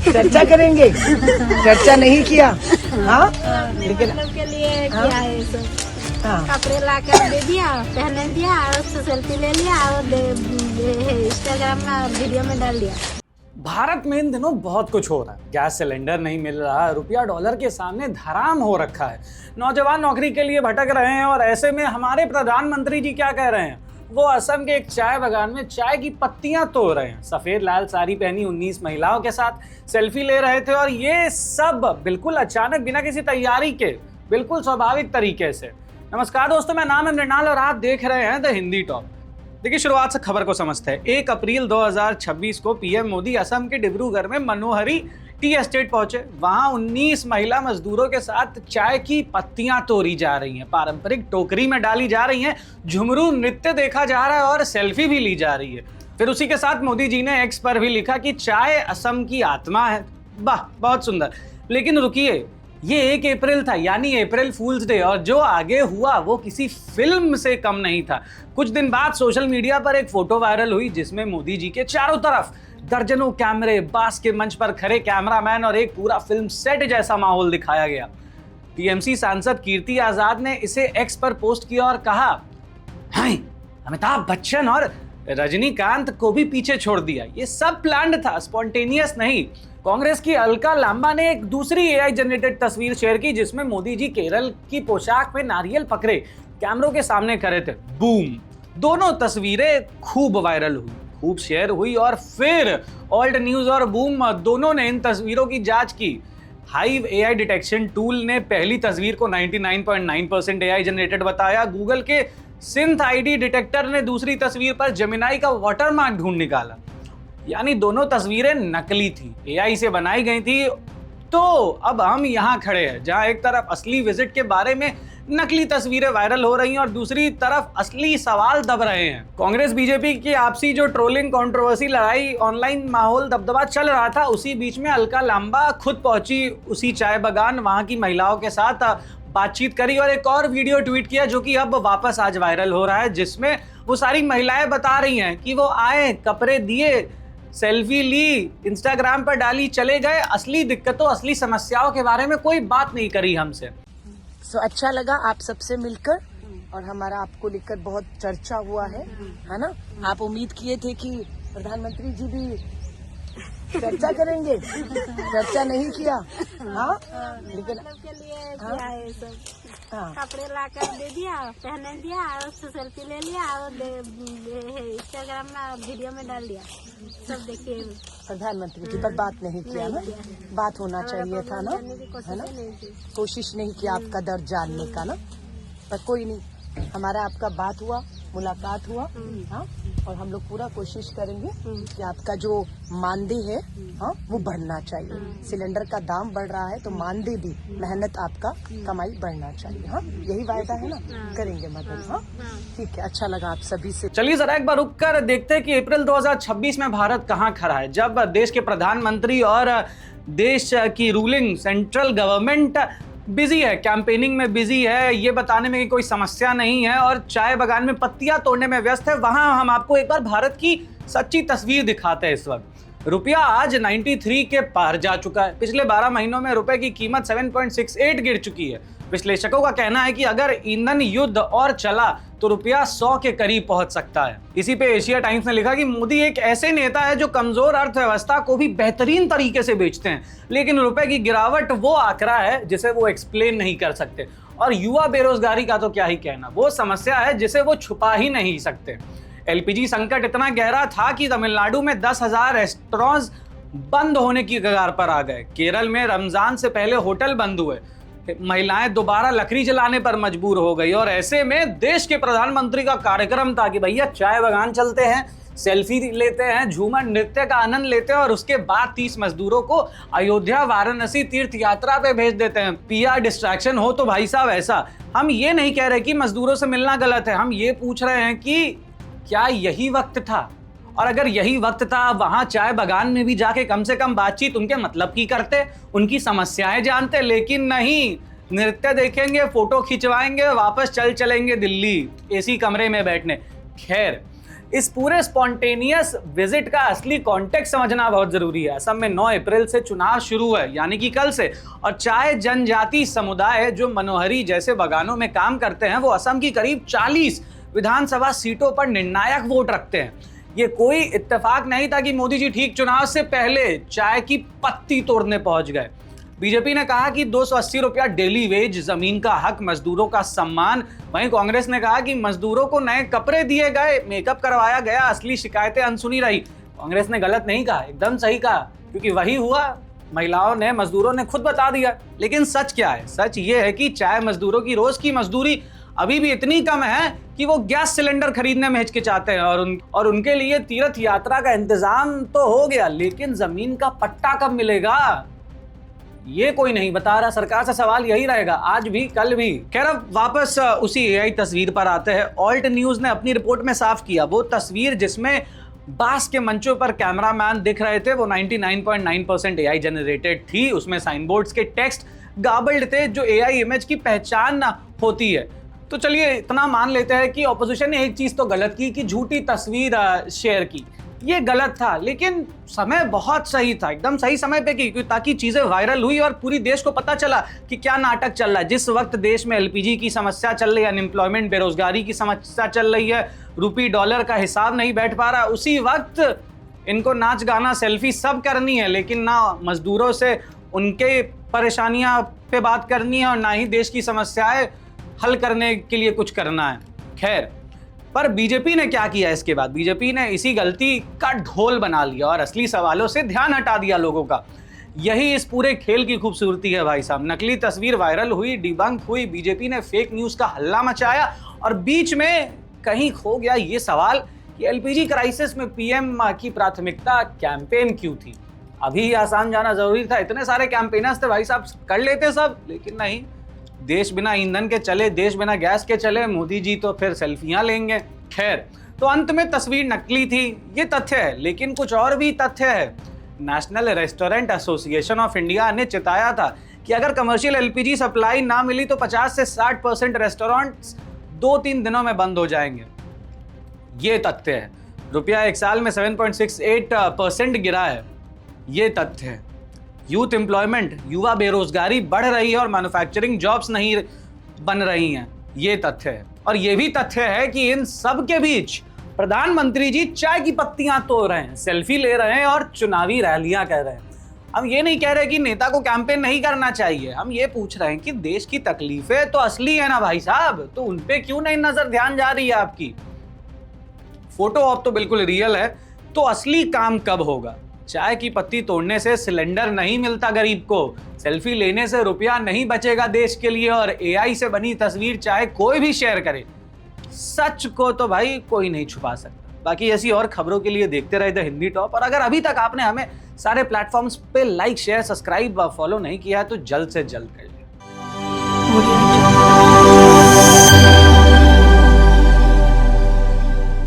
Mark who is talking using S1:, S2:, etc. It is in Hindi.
S1: चर्चा करेंगे, चर्चा नहीं किया। हाँ लेकिन
S2: मतलब के लिए किया है सब।
S1: हाँ
S2: कपड़े ला कर दे दिया, पहने दिया और उससे सेल्फी ले लिया और इंस्टाग्राम में वीडियो में डाल दिया।
S3: भारत में इन दिनों बहुत कुछ हो रहा है। गैस सिलेंडर नहीं मिल रहा, रुपया डॉलर के सामने धराम हो रखा है, नौजवान नौकरी के लिए भटक रहे हैं और ऐसे में हमारे प्रधानमंत्री जी क्या कह रहे हैं, वो असम के एक चाय बागान में चाय की पत्तियां तोड़ रहे हैं। सफेद लाल साड़ी पहनी 19 महिलाओं के साथ सेल्फी ले रहे थे और ये सब बिल्कुल अचानक बिना किसी तैयारी के, बिल्कुल स्वाभाविक तरीके से। नमस्कार दोस्तों, मैं नाम है मृणाल और आप देख रहे हैं द हिंदी टॉप। देखिए, शुरुआत से खबर को समझते हैं। 1 अप्रैल 2026 को पीएम मोदी असम के डिब्रूगढ़ में मनोहरी टी एस्टेट पहुंचे। वहां 19 महिला मजदूरों के साथ चाय की पत्तियां तोड़ी जा रही हैं, पारंपरिक टोकरी में डाली जा रही हैं, झुमरू नृत्य देखा जा रहा है और सेल्फी भी ली जा रही है। फिर उसी के साथ मोदी जी ने एक्स पर भी लिखा कि चाय असम की आत्मा है। वाह, बहुत सुंदर। लेकिन रुकिए, ये 1 अप्रैल था, यानी अप्रैल फूल्स डे, और जो आगे हुआ वो किसी फिल्म से कम नहीं था। कुछ दिन बाद सोशल मीडिया पर एक फोटो वायरल हुई जिसमें मोदी जी के चारों तरफ दर्जनों कैमरे, बांस के मंच पर खड़े कैमरामैन और एक पूरा फिल्म सेट जैसा माहौल दिखाया गया। टीएमसी सांसद कीर्ति आजाद ने इसे एक्स पर पोस्ट किया और कहा, हाय, अमिताभ बच्चन और रजनीकांत को भी पीछे छोड़ दिया। ये सब प्लान्ड था, स्पॉन्टेनियस नहीं। कांग्रेस की अलका लांबा ने एक दूसरी एआई जनरेटेड तस्वीर शेयर की जिसमें मोदी जी केरल की पोशाक में नारियल पकड़े कैमरों के सामने खड़े थे। बूम, दोनों तस्वीरें खूब वायरल हुई, खूब शेयर हुई और फिर ऑल्ट न्यूज और बूम दोनों ने इन तस्वीरों की जांच की। हाइव एआई डिटेक्शन टूल ने पहली तस्वीर को 99.9% एआई जनरेटेड बताया। गूगल के सिंथ आईडी डिटेक्टर ने दूसरी तस्वीर पर जेमिनाई का वाटरमार्क ढूंढ निकाला, यानी दोनों तस्वीरें नकली थी, एआई से बनाई गई थी। तो अब हम यहाँ खड़े हैं जहाँ एक तरफ असली विजिट के बारे में नकली तस्वीरें वायरल हो रही हैं और दूसरी तरफ असली सवाल दब रहे हैं। कांग्रेस बीजेपी की आपसी जो ट्रोलिंग कंट्रोवर्सी लड़ाई, ऑनलाइन माहौल दबदबा चल रहा था, उसी बीच में अलका लांबा खुद पहुंची उसी चाय बागान, वहां की महिलाओं के साथ बातचीत करी और एक और वीडियो ट्वीट किया जो कि अब वापस आज वायरल हो रहा है, जिसमें वो सारी महिलाएं बता रही हैं कि वो आए, कपड़े दिए, सेल्फी ली, इंस्टाग्राम पर डाली, चले गए। असली दिक्कतों, असली समस्याओं के बारे में कोई बात नहीं करी हमसे।
S1: अच्छा लगा आप सबसे मिलकर और हमारा आपको लेकर बहुत चर्चा हुआ है ना। आप उम्मीद किए थे कि प्रधानमंत्री जी भी चर्चा करेंगे, चर्चा नहीं किया। हाँ लेकिन
S2: मतलब के लिए किया है सब।
S1: हाँ
S2: कपड़े ला कर दे दिया, पहने दिया और उससे सेल्फी ले लिया और इंस्टाग्राम में वीडियो में डाल दिया। सब देखिए,
S1: प्रधानमंत्री जी पर बात नहीं किया ना, बात होना चाहिए था ना, है ना। कोशिश नहीं किया आपका दर्द जानने का ना, पर कोई नहीं, हमारा आपका बात हुआ, मुलाकात हुआ। हाँ, और हम लोग पूरा कोशिश करेंगे कि आपका जो मानदेय है, हाँ, वो बढ़ना चाहिए। सिलेंडर का दाम बढ़ रहा है तो मानदेय भी, मेहनत आपका, कमाई बढ़ना चाहिए। हाँ, यही वायदा है ना, करेंगे मदद। हाँ ठीक है, अच्छा लगा आप सभी से।
S3: चलिए जरा एक बार रुक कर देखते हैं कि अप्रैल 2026 में भारत कहाँ खड़ा है, जब देश के प्रधानमंत्री और देश की रूलिंग सेंट्रल गवर्नमेंट बिजी है, कैंपेनिंग में बिजी है, ये बताने में कि कोई समस्या नहीं है और चाय बागान में पत्तियां तोड़ने में व्यस्त है। वहां हम आपको एक बार भारत की सच्ची तस्वीर दिखाते हैं। इस वक्त रुपया आज 93 के पार जा चुका है। पिछले 12 महीनों में रुपए की कीमत 7.68 गिर चुकी है। विश्लेषकों का कहना है कि अगर ईंधन युद्ध और चला तो रुपया 100 के करीब पहुंच सकता है। इसी पे एशिया टाइम्स ने लिखा कि मोदी एक ऐसे नेता है जो कमजोर अर्थव्यवस्था को भी बेहतरीन तरीके से बेचते हैं, लेकिन रुपए की गिरावट वो आंकड़ा है जिसे वो एक्सप्लेन नहीं कर सकते। और युवा बेरोजगारी का तो क्या ही कहना, वो समस्या है जिसे वो छुपा ही नहीं सकते। एलपीजी संकट इतना गहरा था कि तमिलनाडु में 10,000 रेस्टोरेंट्स बंद होने की कगार पर आ गए। केरल में रमजान से पहले होटल बंद हुए, महिलाएं दोबारा लकड़ी जलाने पर मजबूर हो गई और ऐसे में देश के प्रधानमंत्री का कार्यक्रम था कि भैया चाय बागान चलते हैं, सेल्फी लेते हैं, झूमर नृत्य का आनंद लेते हैं और उसके बाद 30 मजदूरों को अयोध्या वाराणसी तीर्थ यात्रा पे भेज देते हैं। पीआर डिस्ट्रैक्शन हो तो भाई साहब ऐसा। हम ये नहीं कह रहे कि मजदूरों से मिलना गलत है, हम ये पूछ रहे हैं कि क्या यही वक्त था, और अगर यही वक्त था वहां चाय बागान में भी जाके कम से कम बातचीत उनके मतलब की करते, उनकी समस्याएं जानते, लेकिन नहीं, नृत्य देखेंगे, फोटो खिंचवाएंगे, वापस चलेंगे दिल्ली एसी कमरे में बैठने। खैर, इस पूरे स्पॉन्टेनियस विजिट का असली कॉन्टेक्स्ट समझना बहुत जरूरी है। असम में 9 अप्रैल से चुनाव शुरू है, यानी कि कल से, और चाय जनजाति समुदाय जो मनोहरी जैसे बगानों में काम करते हैं वो असम की करीब 40 विधानसभा सीटों पर निर्णायक वोट रखते हैं। ये कोई इत्तेफाक नहीं था कि मोदी जी ठीक चुनाव से पहले चाय की पत्ती तोड़ने पहुंच गए। बीजेपी ने कहा कि 280 रुपया डेली वेज, जमीन का हक, मजदूरों का सम्मान। वहीं कांग्रेस ने कहा कि मजदूरों को नए कपड़े दिए गए, मेकअप करवाया गया, असली शिकायतें अनसुनी रही। कांग्रेस ने गलत नहीं कहा, एकदम सही कहा, क्योंकि वही हुआ। महिलाओं ने, मजदूरों ने खुद बता दिया। लेकिन सच क्या है? सच ये है कि चाय मजदूरों की रोज की मजदूरी अभी भी इतनी कम है कि वो गैस सिलेंडर खरीदने में हिचकिचाते हैं, और उनके लिए तीर्थ यात्रा का इंतजाम तो हो गया, लेकिन जमीन का पट्टा कब मिलेगा ये कोई नहीं बता रहा। सरकार से सवाल यही रहेगा, आज भी कल भी। खैर, अब वापस उसी एआई तस्वीर पर आते हैं। ऑल्ट न्यूज ने अपनी रिपोर्ट में साफ किया, वो तस्वीर जिसमें बास के मंचों पर कैमरामैन दिख रहे थे वो 99.9% एआई जनरेटेड थी। उसमें साइन बोर्ड्स के टेक्स्ट गाबल्ड थे, जो एआई इमेज की पहचान होती है। तो चलिए इतना मान लेते हैं कि ऑपोजिशन ने एक चीज तो गलत की कि झूठी तस्वीर शेयर की, ये गलत था, लेकिन समय बहुत सही था, एकदम सही समय पे की, ताकि चीजें वायरल हुई और पूरी देश को पता चला कि क्या नाटक चल रहा है। जिस वक्त देश में एलपीजी की समस्या चल रही है, अनएम्प्लॉयमेंट, बेरोजगारी की समस्या चल रही है, रुपये डॉलर का हिसाब नहीं बैठ पा रहा, उसी वक्त इनको नाच गाना सेल्फी सब करनी है, लेकिन ना मजदूरों से उनके परेशानियां पे बात करनी है और ना ही देश की समस्याएं हल करने के लिए कुछ करना है। खैर, पर बीजेपी ने क्या किया इसके बाद? बीजेपी ने इसी गलती का ढोल बना लिया और असली सवालों से ध्यान हटा दिया लोगों का। यही इस पूरे खेल की खूबसूरती है भाई साहब। नकली तस्वीर वायरल हुई, डिबंक हुई, बीजेपी ने फेक न्यूज का हल्ला मचाया, और बीच में कहीं खो गया ये सवाल कि एलपीजी क्राइसिस में पीएम की प्राथमिकता कैंपेन क्यों थी? अभी आसाम जाना जरूरी था, इतने सारे कैंपेनर्स थे भाई साहब, कर लेते सब, लेकिन नहीं। देश बिना ईंधन के चले, देश बिना गैस के चले, मोदी जी तो फिर सेल्फियां लेंगे। खैर, तो अंत में तस्वीर नकली थी, ये तथ्य है, लेकिन कुछ और भी तथ्य है। National restaurant association of India ने चिताया था कि अगर कमर्शियल एलपीजी सप्लाई ना मिली तो 50 से 60% रेस्टोरेंट्स 2-3 दिनों में बंद हो जाएंगे। ये तथ्य है। रुपया एक साल में 7.68% गिरा है, ये तथ्य है। यूथ एम्प्लॉयमेंट, युवा बेरोजगारी बढ़ रही है और मैन्युफैक्चरिंग जॉब्स नहीं बन रही हैं, ये तथ्य है। और ये भी तथ्य है कि इन सब के बीच प्रधानमंत्री जी चाय की पत्तियां तोड़ रहे हैं, सेल्फी ले रहे हैं और चुनावी रैलियां कर रहे हैं। हम ये नहीं कह रहे कि नेता को कैंपेन नहीं करना चाहिए, हम ये पूछ रहे हैं कि देश की तकलीफें तो असली है ना भाई साहब, तो उन पे क्यों नहीं नजर ध्यान जा रही है आपकी? फोटो ऑप तो बिल्कुल रियल है, तो असली काम कब होगा? चाय की पत्ती तोड़ने से सिलेंडर नहीं मिलता गरीब को, सेल्फी लेने से रुपया नहीं बचेगा देश के लिए, और एआई से बनी तस्वीर चाहे कोई भी शेयर करे, सच को तो भाई कोई नहीं छुपा सकता। बाकी ऐसी और खबरों के लिए देखते रहे द हिंदी टॉप, और अगर अभी तक आपने हमें सारे प्लेटफॉर्म्स पे लाइक, शेयर, सब्सक्राइब व फॉलो नहीं किया है तो जल्द से जल्द कर लें।